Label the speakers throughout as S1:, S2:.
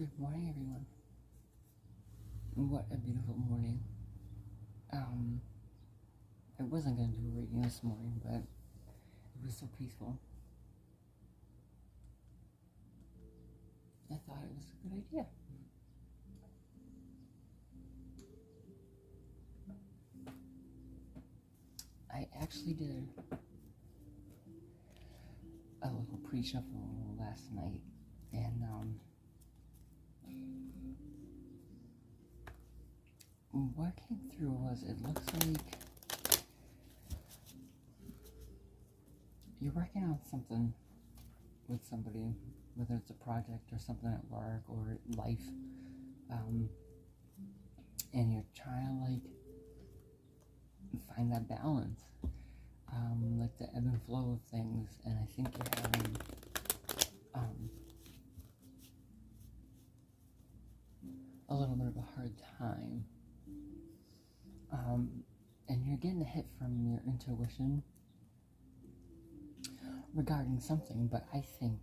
S1: Good morning, everyone. What a beautiful morning. I wasn't going to do a reading this morning, but it was so peaceful. I thought it was a good idea. I actually did a little pre-shuffle last night, and what came through was, it looks like you're working on something with somebody, whether it's a project or something at work or life, and you're trying to find that balance, like the ebb and flow of things, and I think you're having a little bit of a hard time, and you're getting a hit from your intuition regarding something, but I think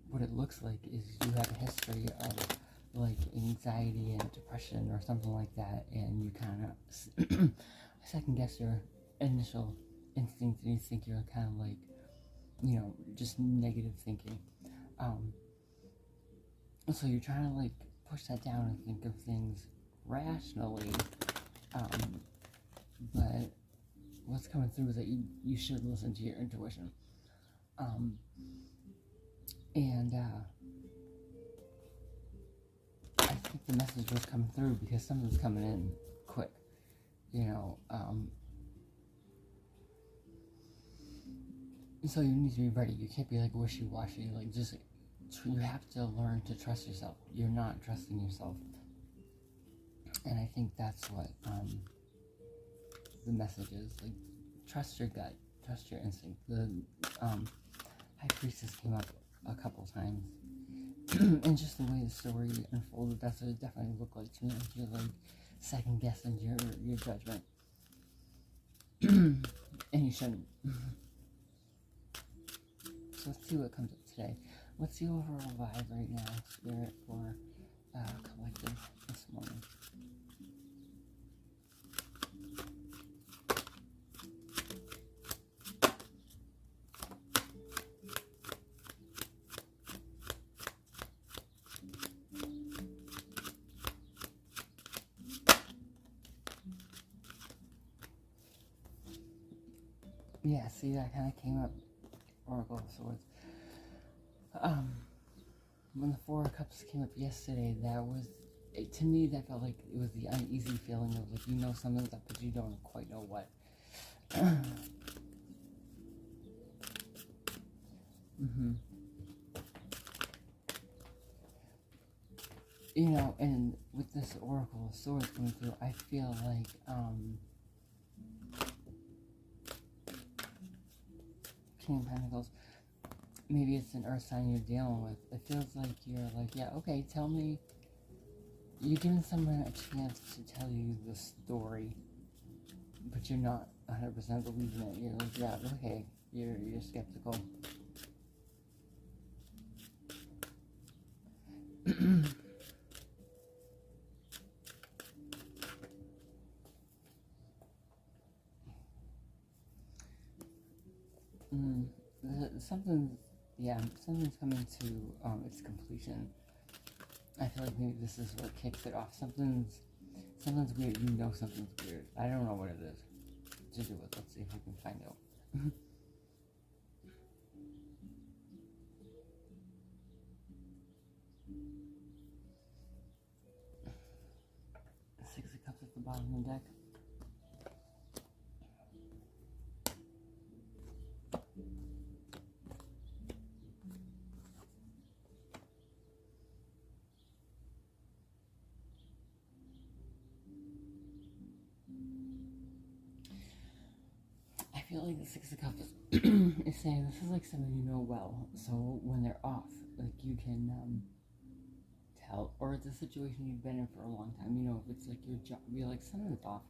S1: what it looks like is you have a history of like anxiety and depression or something like that, and you kind of second guess your initial instinct, and you think you're kind of like, just negative thinking. So you're trying to push that down and think of things rationally, but what's coming through is that you should listen to your intuition. I think the message was coming through because something's coming in quick, so you need to be ready. You can't be wishy-washy, you have to learn to trust yourself. You're not trusting yourself, and I think that's what the message is. Trust your gut, trust your instinct. The High Priestess came up a couple times, and just the way the story unfolded, that's what it definitely looked like to me. You're second guessing your judgment, and you shouldn't. So let's see what comes up today. What's the overall vibe right now, Spirit, for collective this morning? Yeah, see, that kind of came up, Oracle of Swords. When the Four of Cups came up yesterday, to me, that felt like it was the uneasy feeling of something's up, but you don't quite know what. And with this Oracle of Swords coming through, I feel like, King of Pentacles, maybe it's an earth sign you're dealing with. It feels like you're yeah, okay, tell me. You're giving someone a chance to tell you the story, but you're not 100% believing it. You're yeah, okay, you're skeptical. Something's coming to its completion. I feel like maybe this is what kicks it off. Something's weird. Something's weird. I don't know what it is. Just do it. Let's see if we can find out. Six of Cups at the bottom of the deck. I feel like the Six of Cups is saying this is someone you know well, so when they're off, you can tell, or it's a situation you've been in for a long time, if it's your job, you're something's off,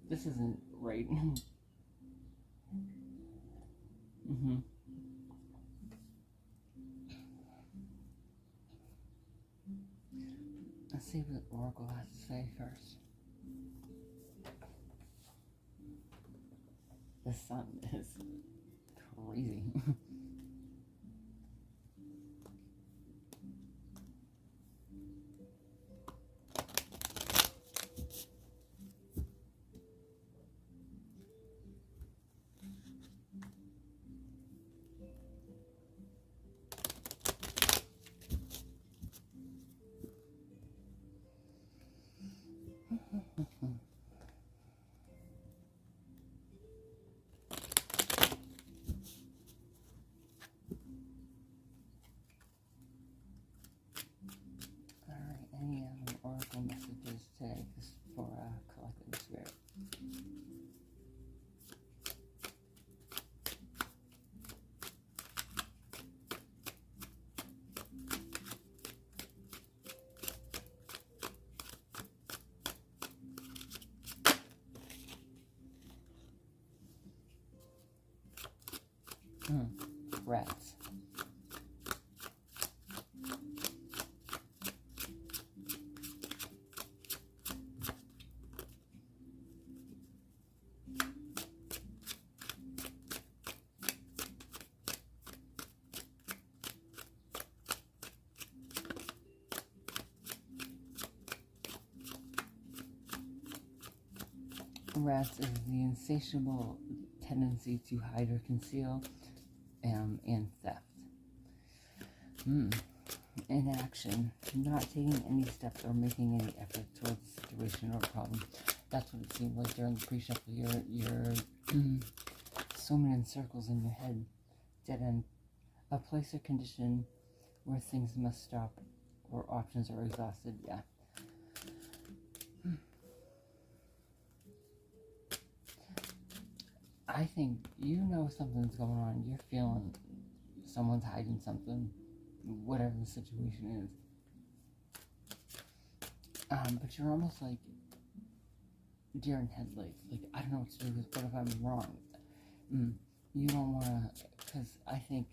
S1: this isn't right. Let's see what Oracle has to say first. The sun is crazy. Any Oracle messages today just for collective spirit? Rats. Rats is the insatiable tendency to hide or conceal, and theft. Inaction, not taking any steps or making any effort towards a situation or problem. That's what it seemed like during the pre-shuffle. You're swimming in circles in your head, dead end. A place or condition where things must stop or options are exhausted. Yeah. I think you know something's going on. You're feeling someone's hiding something, whatever the situation is. But you're almost like deer in headlights. Like, I don't know what to do with, what if I'm wrong? You don't want to, because I think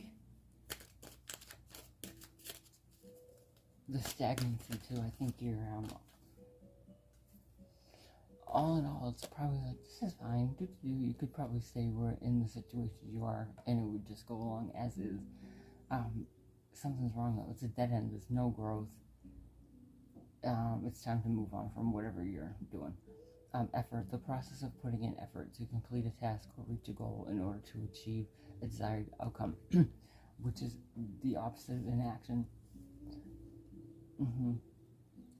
S1: the stagnancy too, I think you're, all in all, it's probably like, this is fine, you could probably stay where in the situation you are, and it would just go along as is. Something's wrong though, it's a dead end, there's no growth. It's time to move on from whatever you're doing. Effort, the process of putting in effort to complete a task or reach a goal in order to achieve a desired outcome, which is the opposite of inaction.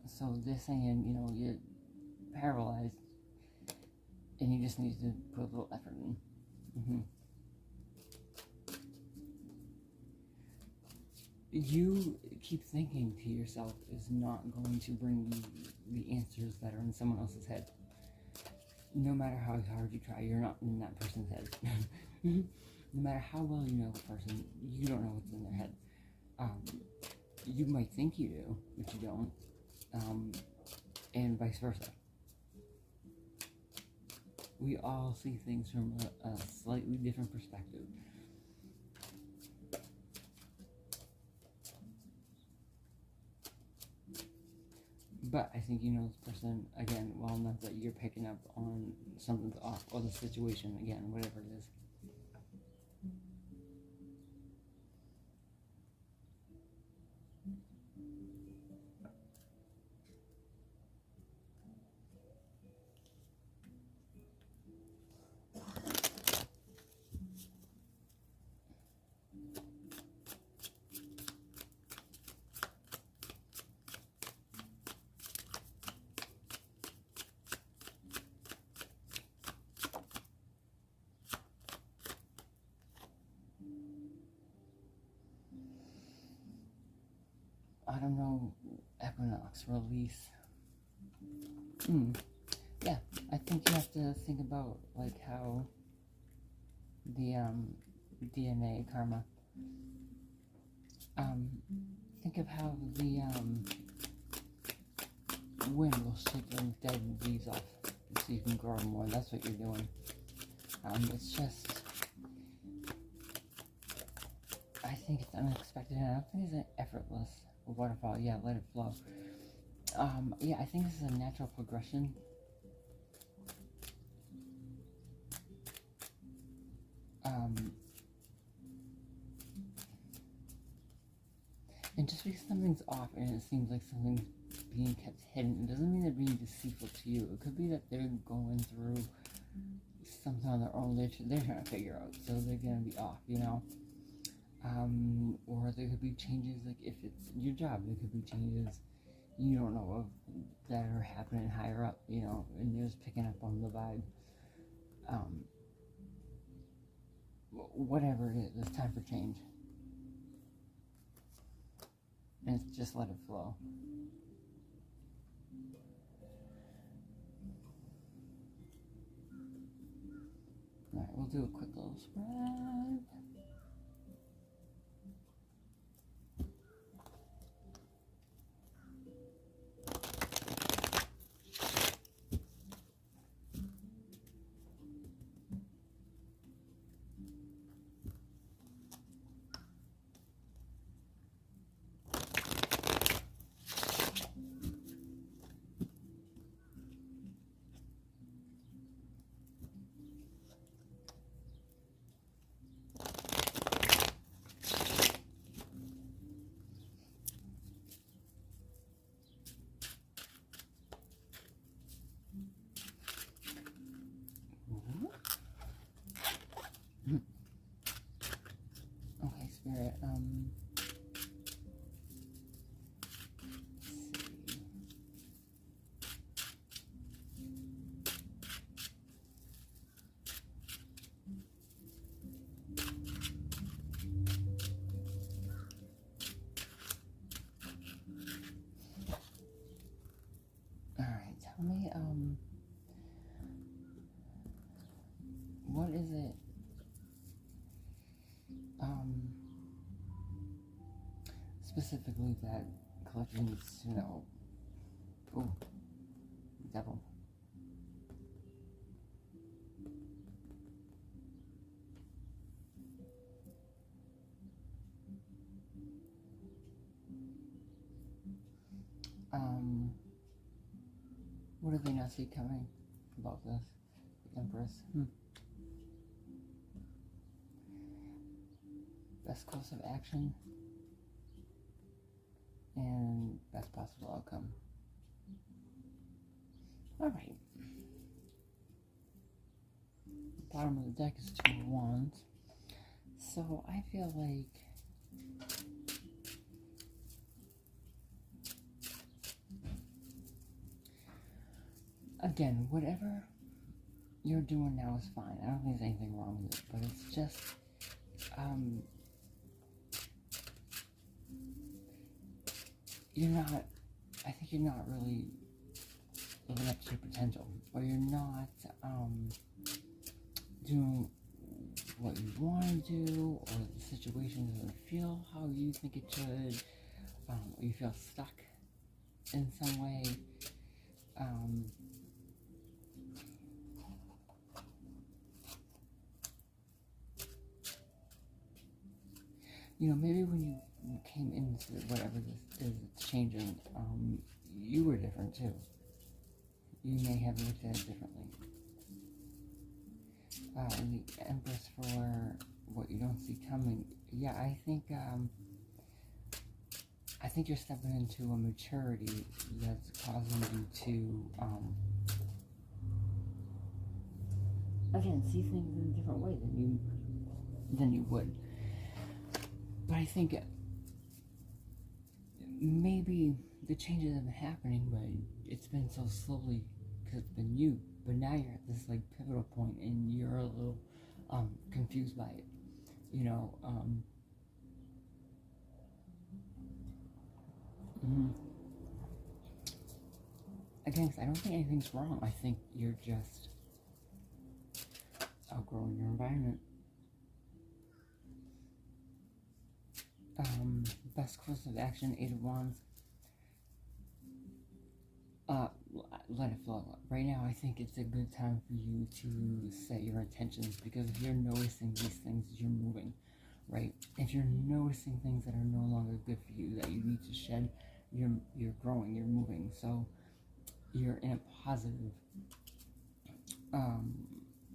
S1: So they're saying, you know, you're paralyzed and you just need to put a little effort in. You keep thinking to yourself is not going to bring you the answers that are in someone else's head. No matter how hard you try, you're not in that person's head. No matter how well you know the person, you don't know what's in their head. You might think you do, but you don't. And vice versa. We all see things from a slightly different perspective. But I think you know this person, again, well enough that you're picking up on something's off, or the situation, again, whatever it is. I don't know, equinox, release. Yeah, I think you have to think about, like, how the, DNA karma, think of how the, wind will shake them dead leaves off, so you can grow more. That's what you're doing. It's just, I think it's unexpected, and I don't think it's an effortless waterfall. Yeah, let it flow. Yeah, I think this is a natural progression. And just because something's off and it seems like something's being kept hidden, it doesn't mean they're being deceitful to you. It could be that they're going through something on their own. They're trying to figure out, so they're going to be off, you know? Or there could be changes, like if it's your job, there could be changes you don't know of that are happening higher up, you know, and you're just picking up on the vibe. Whatever it is, it's time for change. And it's just let it flow. Alright, we'll do a quick little spread. Okay, Spirit, alright, tell me, what is it, specifically that collector needs to know? Ooh, devil. What do they not see coming about this? The Empress. Best course of action and best possible outcome. Alright. Bottom of the deck is 2 of Wands. So I feel like again, whatever you're doing now is fine. I don't think there's anything wrong with it, but it's just I think you're not really living up to your potential, or you're not doing what you want to do, or the situation doesn't feel how you think it should, or you feel stuck in some way. You know, maybe when you came into whatever this is changing, you were different too. You may have looked at it differently. The Empress for what you don't see coming. Yeah, I think you're stepping into a maturity that's causing you to, again, see things in a different way than you would. But I think maybe the changes have been happening, but it's been so slowly because it's been you. But now you're at this like pivotal point, and you're a little confused by it. You know. Again, I don't think anything's wrong. I think you're just outgrowing your environment. Best course of action, 8 of Wands. Let it flow. Right now, I think it's a good time for you to set your intentions, because if you're noticing these things, you're moving, right? If you're noticing things that are no longer good for you, that you need to shed, you're growing, you're moving, so you're in a positive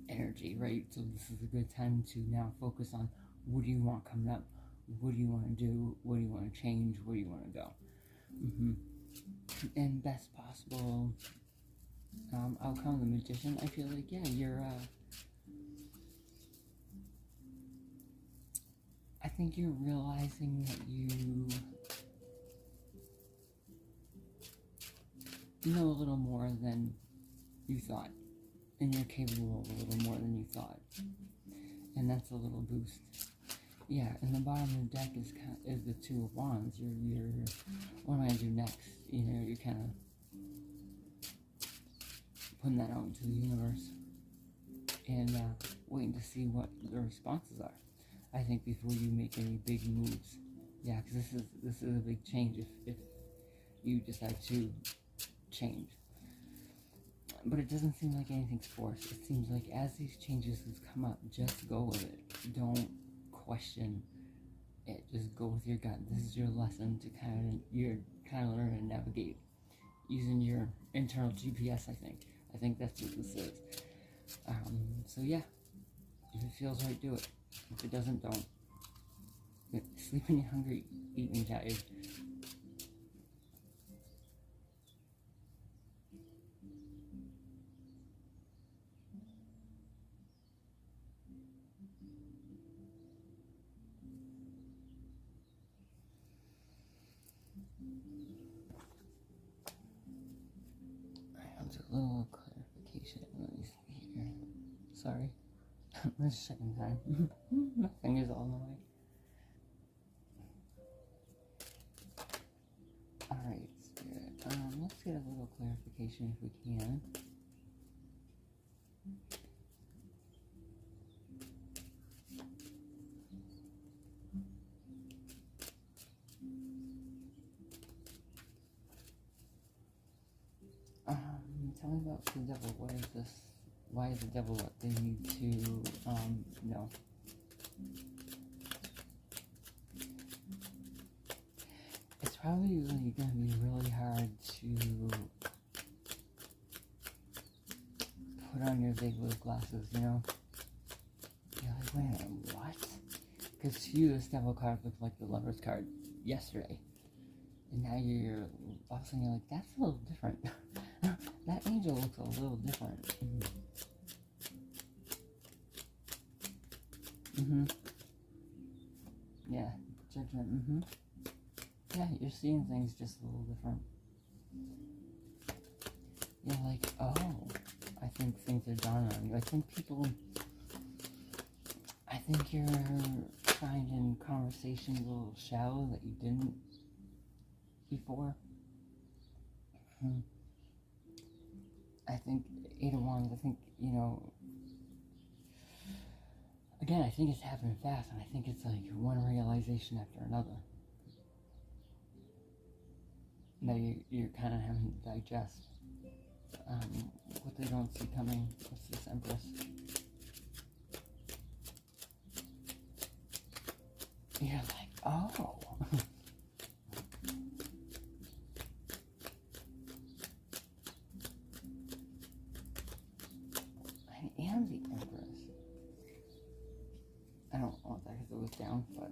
S1: energy, right? So this is a good time to now focus on what do you want coming up, what do you want to do, what do you want to change, where do you want to go, and best possible outcome. The Magician, I feel like, yeah, you're I think you're realizing that you know a little more than you thought, and you're capable of a little more than you thought, and that's a little boost. Yeah, and the bottom of the deck is the Two of Wands. You're what am I gonna do next? You know, you're kind of putting that out into the universe and waiting to see what the responses are. I think before you make any big moves, yeah, because this is a big change if you decide to change. But it doesn't seem like anything's forced. It seems like as these changes come up, just go with it. Don't question it. Just go with your gut. This is your lesson to kind of learn to navigate using your internal GPS. I think that's what this is. So yeah, if it feels right, do it. If it doesn't, don't. Sleep when you're hungry, eat when you're tired. A little clarification. Let me see here. Sorry. This second time. My finger's all in the way. Alright, Spirit. Let's get a little clarification if we can. Tell me about the devil. What is this? Why is the devil what they need to know? It's probably going to be really hard to put on your big blue glasses, you know? You're like, wait a minute, what? Because to you, this devil card looked like the Lover's card yesterday. And now you're all of a sudden you're like, that's a little different. That angel looks a little different. Yeah, judgment. Yeah, you're seeing things just a little different. You're like, oh, I think things are dawning on you. I think you're finding conversations a little shallow that you didn't before. I think Eight of Wands, I think, you know, again, I think it's happening fast, and I think it's like one realization after another. Now you're kind of having to digest what they don't see coming. What's this Empress? You're like, oh. I am the Empress. I don't want that because it was down, but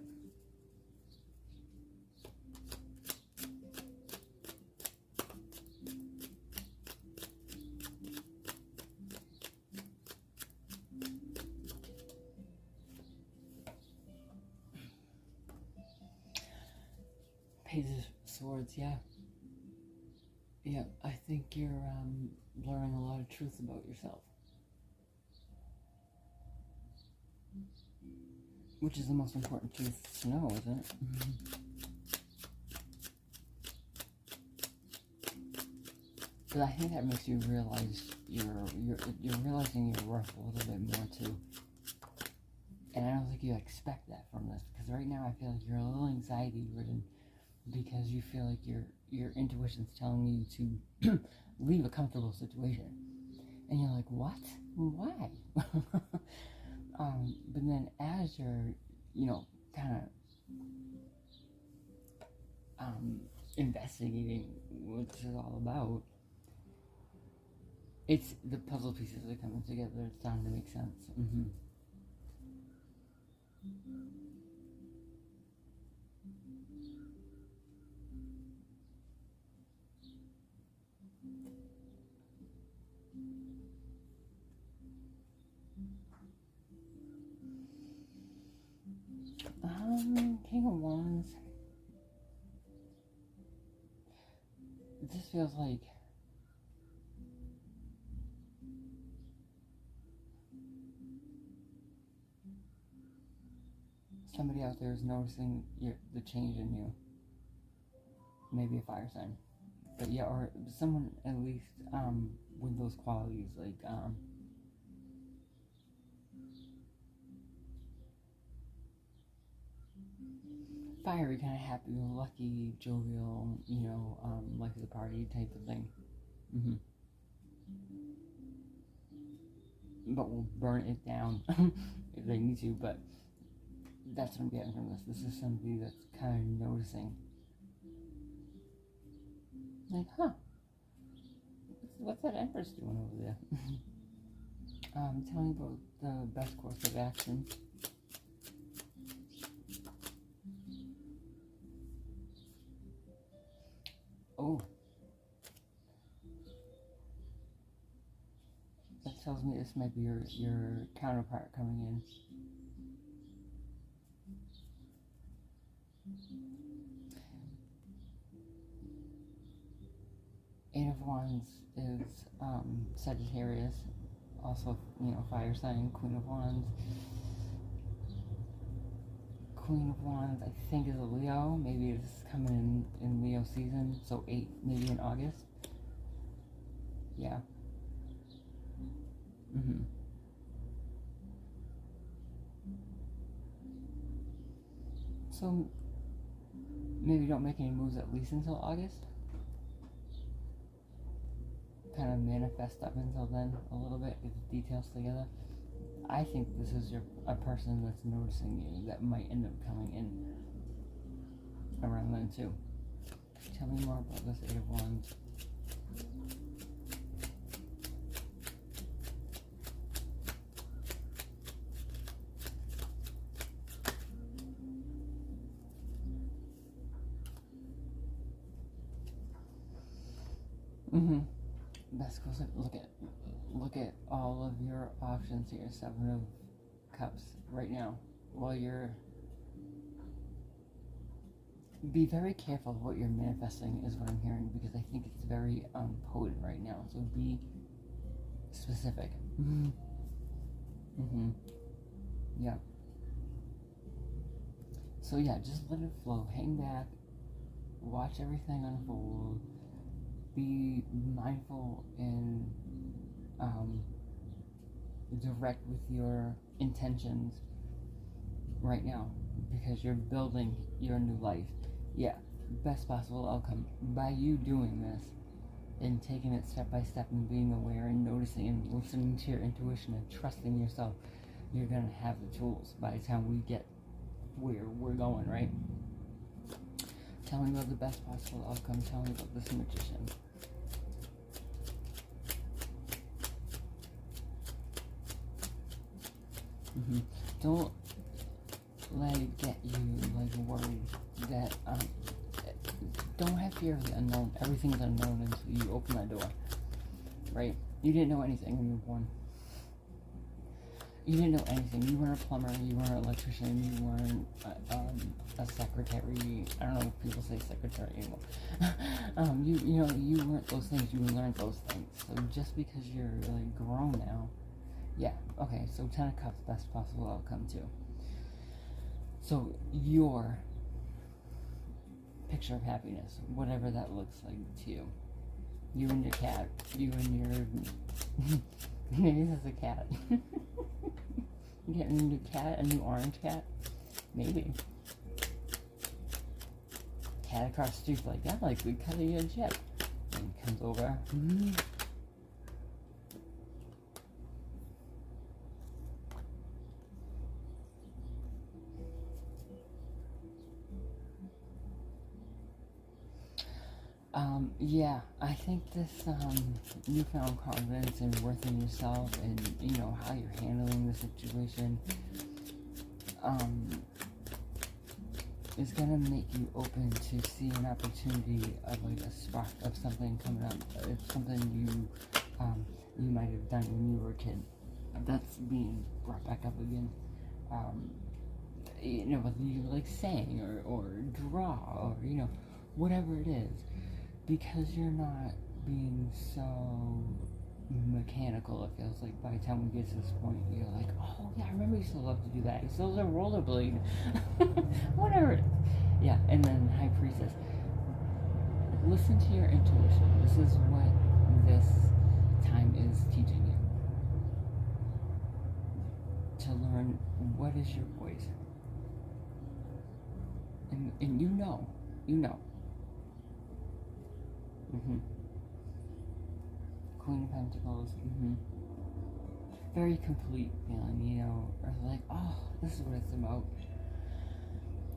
S1: Page of Swords, yeah. Yeah, I think you're learning a lot of truth about yourself. Which is the most important truth to know, isn't it? But I think that makes you realize you're realizing your worth a little bit more too. And I don't think you expect that from this, because right now I feel like you're a little anxiety ridden because you feel like your intuition's telling you to leave a comfortable situation. And you're like, what? Why? But then as you're, you know, kind of investigating what this is all about. It's the puzzle pieces are coming together. It's starting to make sense. King of Wands. This feels like somebody out there is noticing the change in you. Maybe a fire sign. But yeah, or someone at least with those qualities, like fiery, kind of happy, lucky, jovial, life is a party type of thing. But we'll burn it down if they need to, but that's what I'm getting from this. This is somebody that's kind of noticing. Like, what's that Empress doing over there? Tell me about the best course of action. Oh. That tells me this might be your counterpart coming in. Eight of Wands is Sagittarius, also, fire sign. Queen of Wands. Queen of Wands, I think, is a Leo. Maybe it's coming in Leo season, so 8, maybe in August. Yeah. So, maybe don't make any moves at least until August. Kind of manifest up until then a little bit, get the details together. I think this is a person that's noticing you that might end up coming in around then too. Tell me more about this Eight of Wands. Best goes look at all of your options here. 7 of Cups right now. While be very careful of what you're manifesting is what I'm hearing, because I think it's very potent right now. So be specific. Yeah. So yeah, just let it flow. Hang back. Watch everything unfold. Be mindful and direct with your intentions right now, because you're building your new life. Yeah, best possible outcome. By you doing this and taking it step by step and being aware and noticing and listening to your intuition and trusting yourself, you're going to have the tools by the time we get where we're going, right? Tell me about the best possible outcome. Tell me about this Magician. Don't let it get you worried that don't have fear of the unknown. Everything's unknown until you open that door, right? You didn't know anything when you were born. You didn't know anything. You weren't a plumber. You weren't an electrician. You weren't a secretary. I don't know if people say secretary anymore. You weren't those things. You learned those things. So just because you're grown now. Yeah, okay, so 10 of Cups, best possible outcome too. So your picture of happiness, whatever that looks like to you. You and your cat, maybe this is a cat. You getting a new cat, a new orange cat? Maybe. Cat across the street like that, like we cutting a jet. And comes over. Yeah, I think this newfound confidence and worth in yourself, and you know how you're handling the situation, is gonna make you open to see an opportunity of like a spark of something coming up. It's something you might have done when you were a kid. That's being brought back up again. You know, whether you like sing or draw or you know whatever it is, because you're not being so mechanical. It feels like by the time we get to this point, you're like, oh yeah, I remember you still love to do that. You still love rollerblade, whatever it is. Yeah, and then High Priestess. Listen to your intuition. This is what this time is teaching you. To learn what is your voice. And you know. Queen of Pentacles, very complete feeling, you know, or like, oh, this is what it's about.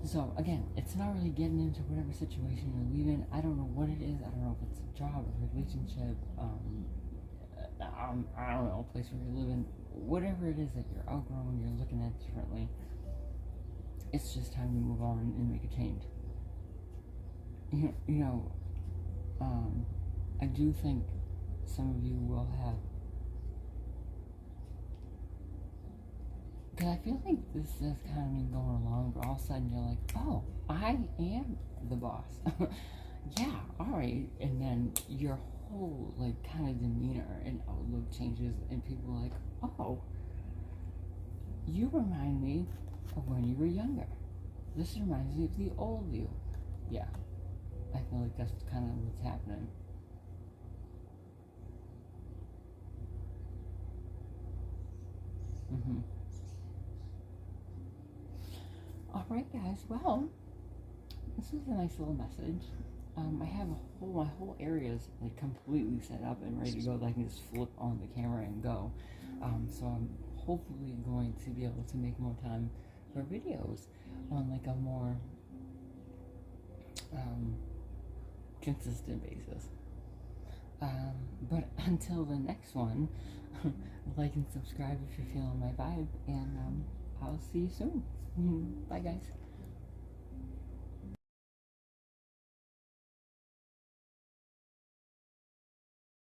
S1: So again, it's not really getting into whatever situation you're leaving. I don't know what it is. I don't know if it's a job, a relationship, I don't know, a place where you're living. Whatever it is that you're outgrowing, you're looking at differently. It's just time to move on and make a change. You know, I do think some of you will have, because I feel like this has kind of been going along, but all of a sudden you're like, oh, I am the boss. Yeah, alright. And then your whole, like, kind of demeanor and outlook changes, and people are like, oh, you remind me of when you were younger. This reminds me of the old you. Yeah, I feel like that's kind of what's happening. Alright guys, well, this was a nice little message. I have my whole area is like completely set up and ready to go that I can just flip on the camera and go. So I'm hopefully going to be able to make more time for videos on like a more consistent basis. But until the next one, like and subscribe if you're feeling my vibe, and I'll see you soon. Bye guys.